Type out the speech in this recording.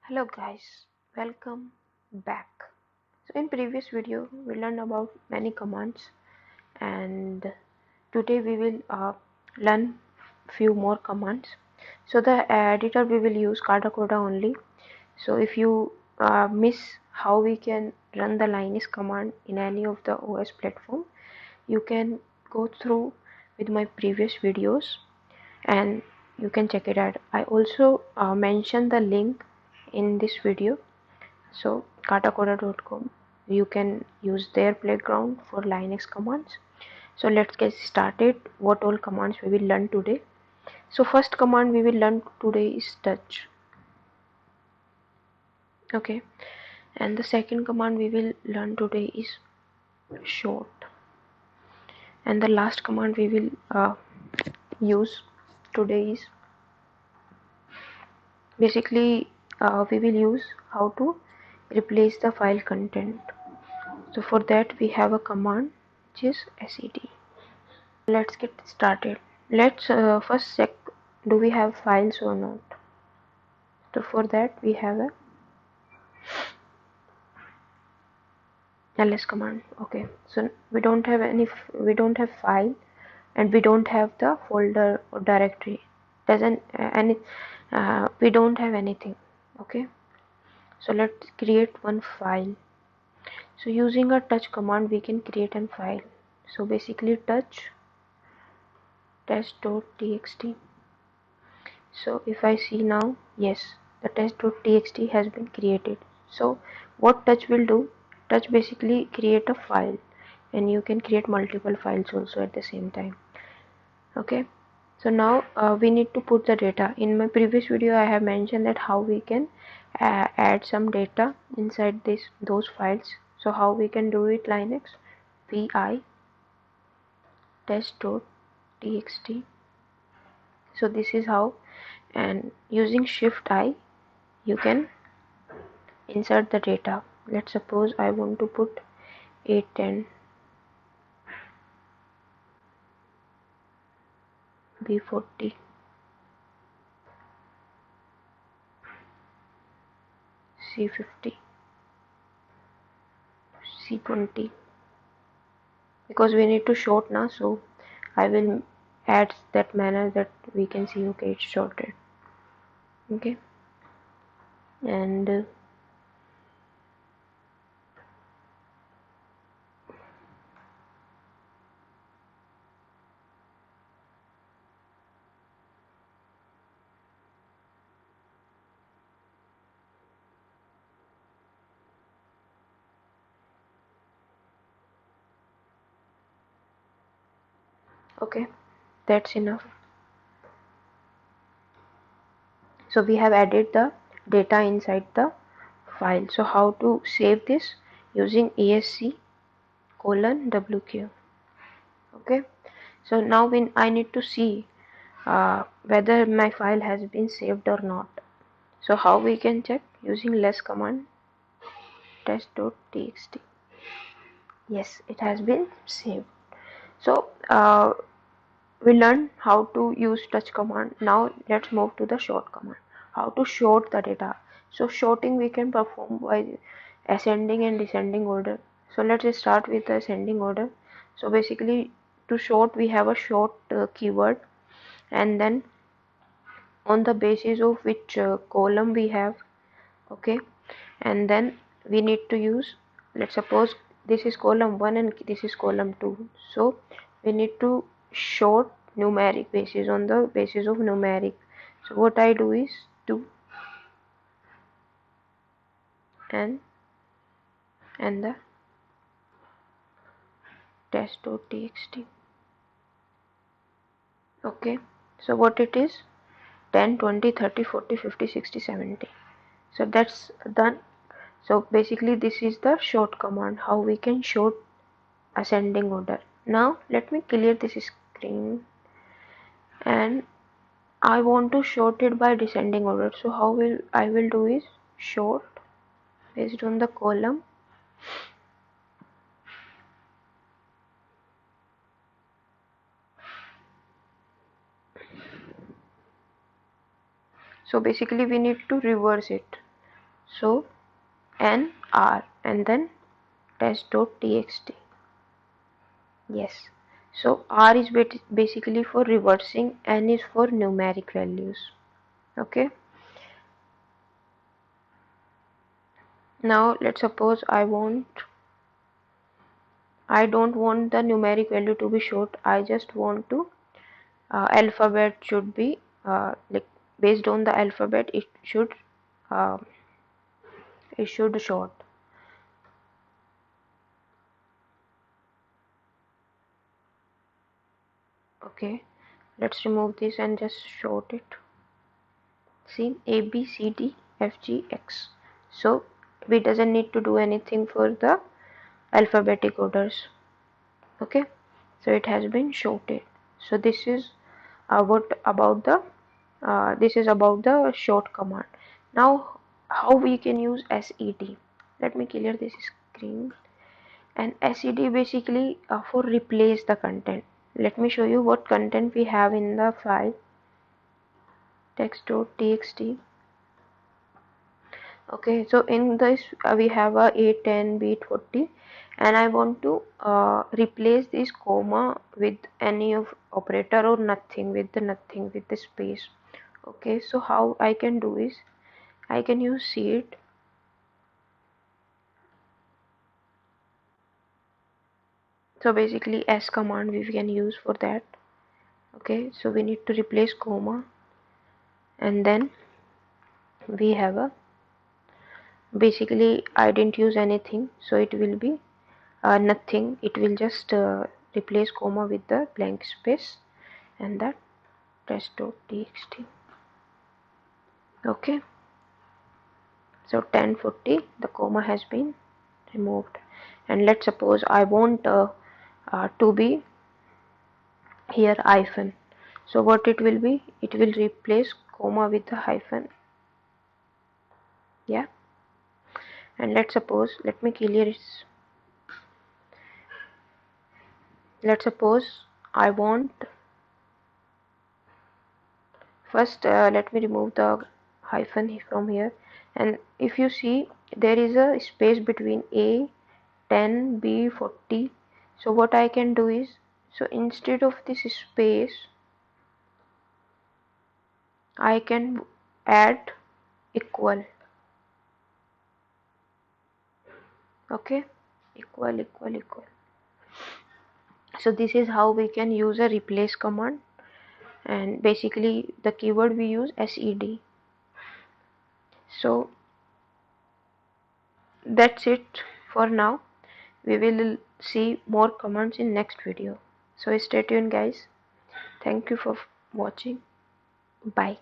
Hello guys, welcome back. So in previous video we learned about many commands, and today we will learn few more commands. So the editor we will use Katacoda only. So if you miss how we can run the Linux command in any of the OS platform, you can go through with my previous videos and you can check it out. I also mentioned the link in this video. So katacoda.com, you can use their playground for Linux commands. So let's get started. What all commands we will learn today? So first command we will learn today is touch. Okay, and the second command we will learn today is short, and the last command we will use today is basically we will use how to replace the file content. So for that we have a command which is sed. Let's get started. Let's first check do we have files or not. So for that we have a ls command. Okay, so we don't have file, and we don't have the folder or directory. Doesn't any We don't have anything. Okay, so let's create one file. So using a touch command we can create a file. So basically touch test.txt. So if I see now, yes, the test.txt has been created. So what touch will do? Touch basically create a file, and you can create multiple files also at the same time. Okay, so now we need to put the data. In my previous video I have mentioned that how we can add some data inside those files. So how we can do it? Linux vi test.txt. So this is how, and using shift I you can insert the data. Let's suppose I want to put 810 B40 C50 C20, because we need to short now, so I will add that manner that we can see. Okay, it's shorted. Okay, and okay, that's enough. So we have added the data inside the file. So how to save this? Using esc colon wq. Okay, so now when I need to see whether my file has been saved or not. So how we can check? Using less command test.txt. Yes, it has been saved. So we learned how to use touch command. Now let's move to the short command. How to short the data. So shorting we can perform by ascending and descending order. So let's start with the ascending order. So basically to short we have a short keyword, and then on the basis of which column we have. Okay, and then we need to use, let's suppose this is column 1 and this is column 2, so we need to short numeric basis on the basis of numeric. So what I do is 2 and the test.txt. Okay, so what it is? 10 20 30 40 50 60 70. So that's done. So basically this is the short command, how we can short ascending order. Now let me clear this screen, and I want to short it by descending order. So how will I will do is short based on the column. So basically we need to reverse it. So nr and then test.txt. Yes. So R is basically for reversing, N is for numeric values. Okay. Now let's suppose I don't want the numeric value to be short. I just want to alphabet should be like based on the alphabet uh, it should short. Okay. Let's remove this and just short it. See A B C D F G X. So we doesn't need to do anything for the alphabetic orders. Okay, so it has been shorted. So this is this is about the short command. Now how we can use sed. Let me clear this screen. And sed basically for replace the content. Let me show you what content we have in the file text.txt. Okay, so in this we have a 8, 10, bit 40, and I want to replace this comma with any of operator or nothing with the space. Okay, so how I can do is I can use seed. So basically s command we can use for that. Okay, so we need to replace comma, and then we have a basically I didn't use anything, so it will be nothing. It will just replace comma with the blank space and that test.txt. Okay, so 1040 the comma has been removed, and let's suppose I want to be here hyphen. So what it will be, it will replace comma with the hyphen. Yeah, and let's suppose, let me clear it. Let's suppose I want first let me remove the hyphen from here, and if you see there is a space between a 10 b 40. So what I can do is, so instead of this space I can add equal. Okay, equal. So this is how we can use a replace command, and basically the keyword we use sed. So that's it for now. We will see more commands in next video. So stay tuned guys. Thank you for watching. Bye.